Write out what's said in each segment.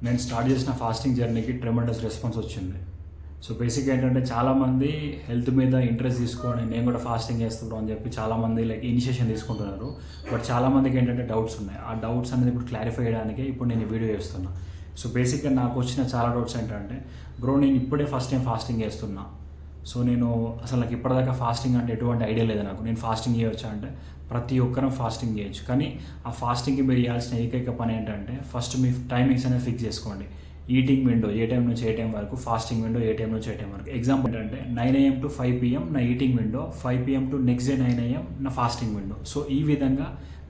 నేను స్టార్ట్ చేసిన fasting జర్నీకి tremendous response వచ్చింది. సో బేసిక్గా ఏంటంటే చాలామంది హెల్త్ మీద ఇంట్రెస్ట్ తీసుకొని నేను కూడా ఫాస్టింగ్ చేస్తున్నాను అని చెప్పి చాలామంది లైక్ ఇనిషియేషన్ తీసుకుంటున్నారు. బట్ చాలామందికి ఏంటంటే డౌట్స్ ఉన్నాయి. ఆ డౌట్స్ అనేది ఇప్పుడు క్లారిఫై చేయడానికి ఇప్పుడు నేను వీడియో చేస్తున్నా. సో బేసిక్గా నాకు వచ్చిన చాలా డౌట్స్ ఏంటంటే, బ్రో నేను ఇప్పుడే ఫస్ట్ టైం ఫాస్టింగ్ చేస్తున్నా, సో నేను అసలు నాకు ఇప్పటిదాకా ఫాస్టింగ్ అంటే ఎటువంటి ఐడియా లేదు నాకు, నేను ఫాస్టింగ్ చేయవచ్చా అంటే ప్రతి ఒక్కరం ఫాస్టింగ్ చేయొచ్చు. కానీ ఆ ఫాస్టింగ్కి మీరు చేయాల్సిన ఏకైక పని ఏంటంటే ఫస్ట్ మీ టైమింగ్స్ అనేది ఫిక్స్ చేసుకోండి. ఈటింగ్ విండో ఏ టైం నుంచి ఏ టైం వరకు, ఫాస్టింగ్ విండో ఏ టైం నుంచి ఏ టైం వరకు. ఎగ్జాంపుల్ ఏంటంటే 9 AM to 5 PM నా eating window, 5 PM to next day 9 AM నా ఫాస్టింగ్ విండో. సో ఈ విధంగా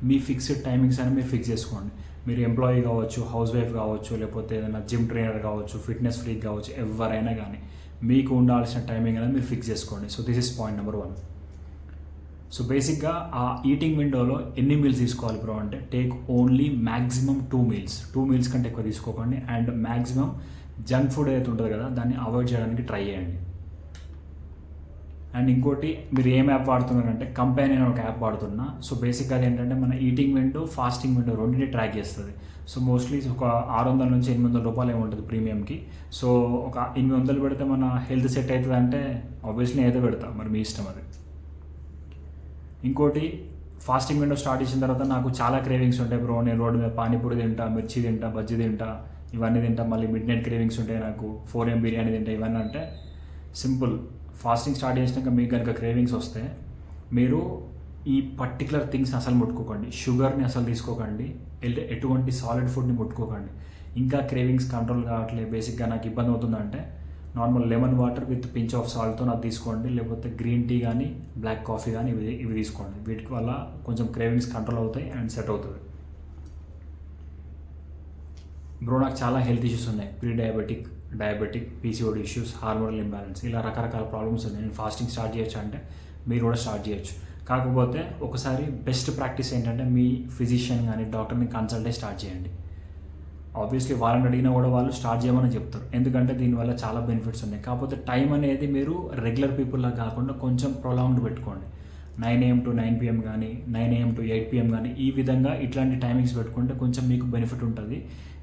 మీ ఫిక్స్డ్ టైమింగ్స్ అని మీరు ఫిక్స్ చేసుకోండి. మీరు ఎంప్లాయీ కావచ్చు, హౌస్ వైఫ్ కావచ్చు, లేకపోతే ఏదైనా జిమ్ ట్రైనర్ కావచ్చు, ఫిట్నెస్ ఫ్రీక్ కావచ్చు, ఎవరైనా కానీ మీకు ఉండాల్సిన టైమింగ్ అనేది మీరు ఫిక్స్ చేసుకోండి. So this is point number 1. So బేసిక్గా ఆ ఈటింగ్ విండోలో ఎన్ని మీల్స్ తీసుకోవాలి బ్రో అంటే, take only maximum 2 meals. 2 meals కంటే ఎక్కువ తీసుకోకండి. అండ్ మ్యాక్సిమం జంక్ ఫుడ్ ఏదైతే ఉంటుందో కదా దాన్ని అవాయిడ్ చేయడానికి ట్రై చేయండి. అండ్ ఇంకోటి, మీరు ఏం యాప్ వాడుతున్నారంటే కంపెనీ ఒక యాప్ వాడుతున్నా. సో బేసిక్గా అది ఏంటంటే మన ఈటింగ్ విండో, ఫాస్టింగ్ విండో రెండింటిని ట్రాక్ చేస్తుంది. సో మోస్ట్లీ ఒక 600 నుంచి 800 రూపాయలు ఏముంటుంది ప్రీమియంకి. సో ఒక 800 పెడితే మన హెల్త్ సెట్ అవుతుంది అంటే ఆబ్వియస్లీ ఏదో పెడతా, మరి మీ ఇష్టం అది. ఇంకోటి, ఫాస్టింగ్ విండో స్టార్ట్ చేసిన తర్వాత నాకు చాలా క్రేవింగ్స్ ఉంటాయి బ్రో, నేను రోడ్డు మీద పానీపూరి తింటా, మిర్చి తింటా, బజ్జీ తింటా, ఇవన్నీ తింటా, మళ్ళీ మిడ్ నైట్ క్రేవింగ్స్ ఉంటాయి నాకు, 4 AM బిర్యానీ తింటా, ఇవన్నీ అంటే సింపుల్. ఫాస్టింగ్ స్టార్ట్ చేసినాక మీకు కనుక క్రేవింగ్స్ వస్తే మీరు ఈ పర్టికులర్ థింగ్స్ అసలు ముట్టుకోకండి. షుగర్ని అసలు తీసుకోకండి, ఎటువంటి సాలిడ్ ఫుడ్ని ముట్టుకోకండి. ఇంకా క్రేవింగ్స్ కంట్రోల్ కావట్లేదు, బేసిక్గా నాకు ఇబ్బంది అవుతుందంటే normal lemon water with pinch of సాల్ట్తో నాకు తీసుకోండి, లేకపోతే గ్రీన్ టీ కానీ బ్లాక్ కాఫీ కానీ ఇవి తీసుకోండి. వీటి వల్ల కొంచెం క్రేవింగ్స్ కంట్రోల్ అవుతాయి అండ్ సెట్ అవుతుంది. బ్రో నాకు చాలా హెల్త్ ఇష్యూస్ ఉన్నాయి, diabetic, PCOD issues, hormonal imbalance, ఇలా రకరకాల ప్రాబ్లమ్స్ ఉన్నాయి. నేను ఫాస్టింగ్ స్టార్ట్ చేయొచ్చు అంటే మీరు కూడా స్టార్ట్ చేయొచ్చు. కాకపోతే ఒకసారి బెస్ట్ ప్రాక్టీస్ ఏంటంటే మీ ఫిజిషియన్ కానీ డాక్టర్ని కన్సల్ట్ అయ్యి స్టార్ట్ చేయండి. ఆబ్వియస్లీ వాళ్ళని అడిగినా కూడా వాళ్ళు స్టార్ట్ చేయమని చెప్తారు, ఎందుకంటే దీనివల్ల చాలా బెనిఫిట్స్ ఉన్నాయి. కాకపోతే టైం అనేది మీరు రెగ్యులర్ పీపుల్లా కాకుండా కొంచెం ప్రొలాంగ్డ్ పెట్టుకోండి. 9 AM to 9 PM కానీ, 9 AM to 8 PM కానీ, ఈ విధంగా ఇట్లాంటి టైమింగ్స్ పెట్టుకుంటే కొంచెం మీకు బెనిఫిట్ ఉంటుంది.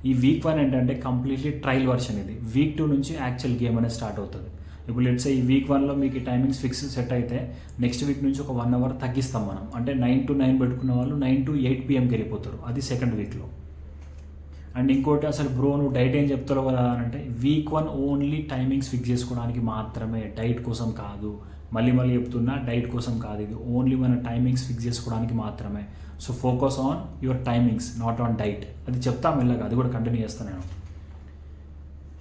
ఈ వీక్ 1 ఏంటంటే కంప్లీట్లీ ట్రయల్ వర్షన్, ఇది వీక్ 2 నుంచి యాక్చువల్ గేమ్ అనేది స్టార్ట్ అవుతుంది. ఇప్పుడు లెట్స్ ఈ వీక్ 1లో మీకు ఈ టైమింగ్స్ ఫిక్స్ సెట్ అయితే నెక్స్ట్ వీక్ నుంచి ఒక 1 hour తగ్గిస్తాం మనం. అంటే 9 to 9 పెట్టుకున్న వాళ్ళు 9 to 8 PMకి వెళ్ళిపోతారు, అది సెకండ్ వీక్లో. అండ్ ఇంకోటి, అసలు బ్రో నువ్వు డైట్ ఏం చెప్తావు కదా అని అంటే, వీక్ 1 ఓన్లీ టైమింగ్స్ ఫిక్స్ చేసుకోవడానికి మాత్రమే, డైట్ కోసం కాదు. మళ్ళీ చెప్తున్నా, డైట్ కోసం కాదు, ఇది ఓన్లీ మన టైమింగ్స్ ఫిక్స్ చేసుకోవడానికి మాత్రమే. So focus on your timings, not on diet. అది చెప్తా మెల్లగా, అది కూడా కంటిన్యూ చేస్తాను నేను.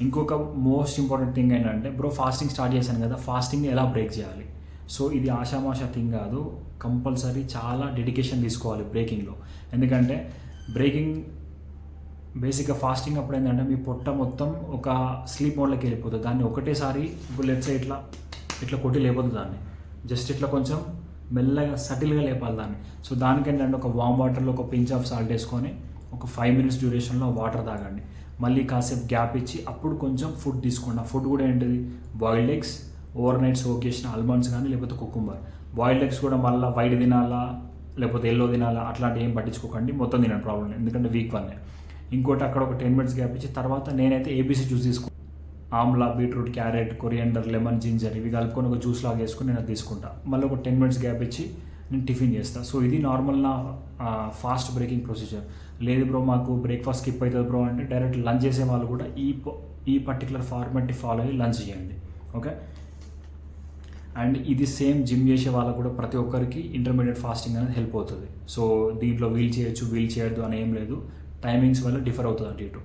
ఇంకొక మోస్ట్ ఇంపార్టెంట్ థింగ్ ఏంటంటే, బ్రో ఫాస్టింగ్ స్టార్ట్ చేశాను కదా, ఫాస్టింగ్ ఎలా బ్రేక్ చేయాలి. సో ఇది ఆషామాషా థింగ్ కాదు, కంపల్సరీ చాలా డెడికేషన్ తీసుకోవాలి బ్రేకింగ్లో. ఎందుకంటే బ్రేకింగ్ బేసిక్గా ఫాస్టింగ్ అప్పుడు ఏంటంటే మీ పొట్ట మొత్తం ఒక స్లీప్ మోడ్లోకి వెళ్ళిపోతుంది. దాన్ని ఒకటేసారి ఇప్పుడు లెట్స్ ఇట్లా కొట్టి లేకపోతుంది, దాన్ని జస్ట్ ఇట్లా కొంచెం మెల్లగా సటిల్గా లేపాలి దాన్ని. సో దానికేంటంటే ఒక వామ్ వాటర్లో ఒక పించ్ ఆఫ్ సాల్ట్ వేసుకొని ఒక 5 minutes డ్యూరేషన్లో వాటర్ తాగండి. మళ్ళీ కాసేపు గ్యాప్ ఇచ్చి అప్పుడు కొంచెం ఫుడ్ తీసుకోండి. ఆ ఫుడ్ కూడా ఏంటిది, boiled eggs, over night soak చేసిన ఆల్మండ్స్ కానీ, లేకపోతే కుకుంబర్. బాయిల్డ్ ఎగ్స్ కూడా మళ్ళీ వైట్ తినాలా లేకపోతే ఎల్లో తినాలా అట్లాంటి ఏం పట్టించుకోకండి, మొత్తం తినండి, ప్రాబ్లం లేదు, ఎందుకంటే వీక్ 1. ఇంకోటి, అక్కడ ఒక 10 minutes గ్యాప్ ఇచ్చి తర్వాత నేనైతే ABC జ్యూస్ తీసుకుంటాను. Amla, beetroot, carrot, coriander, lemon, ginger ఇవి కలుపుకొని ఒక జ్యూస్ లాగా వేసుకొని నేను తీసుకుంటా. మళ్ళీ ఒక 10 minutes గ్యాప్ ఇచ్చి నేను టిఫిన్ చేస్తాను. సో ఇది నార్మల్ నా ఫాస్ట్ బ్రేకింగ్ ప్రొసీజర్. లేదు బ్రో మాకు బ్రేక్ఫాస్ట్ స్కిప్ అవుతుంది బ్రో అంటే డైరెక్ట్ లంచ్ చేసే వాళ్ళు కూడా ఈ పర్టికులర్ ఫార్మాట్ని ఫాలో అయ్యి లంచ్ చేయండి, ఓకే. అండ్ ఇది సేమ్ జిమ్ చేసే వాళ్ళకు కూడా ప్రతి ఒక్కరికి ఇంటర్మీడియట్ ఫాస్టింగ్ అనేది హెల్ప్ అవుతుంది. సో దీంట్లో వీల్ చేయొచ్చు, వీల్ చేయొద్దు అని ఏం లేదు, టైమింగ్స్ వల్ల డిఫర్ అవుతుంది అటు ఇటు.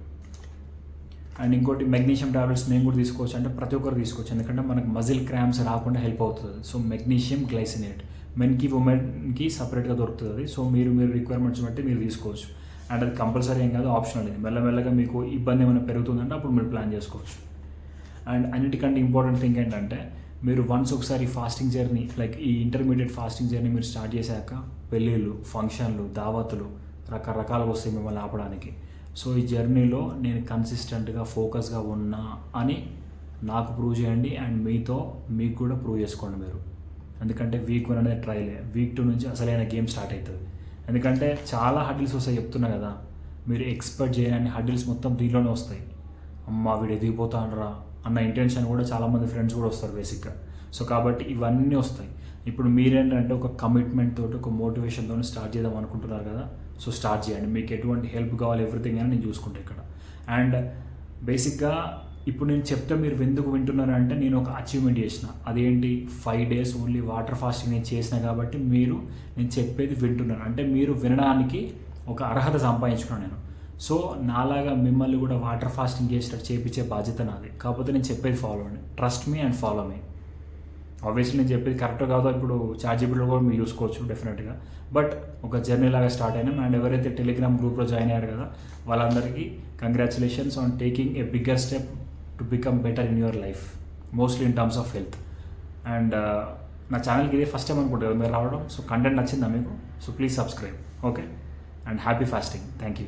అండ్ ఇంకోటి, మెగ్నీషియం టాబ్లెట్స్ మేము కూడా తీసుకోవచ్చు అంటే ప్రతి ఒక్కరు తీసుకోవచ్చు, ఎందుకంటే మనకు మజిల్ క్రాంప్స్ రాకుండా హెల్ప్ అవుతుంది. సో మెగ్నీషియం గ్లైసినేట్ మెన్కి ఉమెన్కి సపరేట్గా దొరుకుతుంది. సో మీరు రిక్వైర్మెంట్స్ బట్టి మీరు తీసుకోవచ్చు. అండ్ అది కంపల్సరీ ఏం కాదు, ఆప్షనల్. ఇది మెల్లమెల్లగా మీకు ఇబ్బంది ఏమైనా పెరుగుతుందంటే అప్పుడు మీరు ప్లాన్ చేసుకోవచ్చు. అండ్ అన్నిటికంటే ఇంపార్టెంట్ థింగ్ ఏంటంటే, మీరు వన్స్ ఒకసారి ఫాస్టింగ్ జర్నీ లైక్ ఈ ఇంటర్మీడియట్ ఫాస్టింగ్ జర్నీ మీరు స్టార్ట్ చేశాక పెళ్ళిళ్ళు, ఫంక్షన్లు, దావతులు రకరకాలుగా వస్తాయి మిమ్మల్ని ఆపడానికి. సో ఈ జర్నీలో నేను కన్సిస్టెంట్గా ఫోకస్గా ఉన్నా అని నాకు ప్రూవ్ చేయండి. అండ్ మీకు కూడా ప్రూవ్ చేసుకోండి మీరు. ఎందుకంటే వీక్ 1 అనేది ట్రయలే, వీక్ 2 నుంచి అసలైన గేమ్ స్టార్ట్ అవుతుంది. ఎందుకంటే చాలా హడిల్స్ వస్తాయి చెప్తున్నా కదా, మీరు ఎక్స్పెక్ట్ చేయని హడిల్స్ మొత్తం దీనిలోనే వస్తాయి. అమ్మ వీడు ఎదిగిపోతానరా అన్న ఇంటెన్షన్ కూడా చాలామంది ఫ్రెండ్స్ కూడా వస్తారు బేసిక్గా. సో కాబట్టి ఇవన్నీ వస్తాయి. ఇప్పుడు మీరేంటంటే ఒక కమిట్మెంట్ తోటి ఒక మోటివేషన్ తోటి స్టార్ట్ చేద్దాం అనుకుంటున్నారు కదా, సో స్టార్ట్ చేయండి. మీకు ఎటువంటి హెల్ప్ కావాలి ఎవ్రీథింగ్ అని నేను చూసుకుంటాను ఇక్కడ. అండ్ బేసిక్గా ఇప్పుడు నేను చెప్తే మీరు ఎందుకు వింటున్నారంటే నేను ఒక అచీవ్మెంట్ చేసిన, అదేంటి 5 days ఓన్లీ వాటర్ ఫాస్టింగ్ నేను చేసిన కాబట్టి మీరు నేను చెప్పేది వింటున్నారు అంటే మీరు వినడానికి ఒక అర్హత సంపాదించుకున్నాను నేను. సో నాలాగా మిమ్మల్ని కూడా వాటర్ ఫాస్టింగ్ చేసేటట్టు చేయించే బాధ్యత నాది. కాకపోతే నేను చెప్పేది ఫాలో అండి, trust me and follow me. Obviously నేను చెప్పేది కరెక్ట్ కాదో ఇప్పుడు చార్జీబీలో కూడా మీరు చూసుకోవచ్చు డెఫినెట్గా. బట్ ఒక జర్నీ లాగా స్టార్ట్ అయినాం. అండ్ ఎవరైతే టెలిగ్రామ్ గ్రూప్లో జాయిన్ అయ్యారు కదా వాళ్ళందరికీ congratulations on taking a bigger step to become better in your life, mostly in terms of health. And నా ఛానల్కి ఇదే ఫస్ట్ టైం అనుకుంటారు మీరు రావడం. సో కంటెంట్ నచ్చిందా మీకు? So please subscribe. Okay, and happy fasting. Thank you.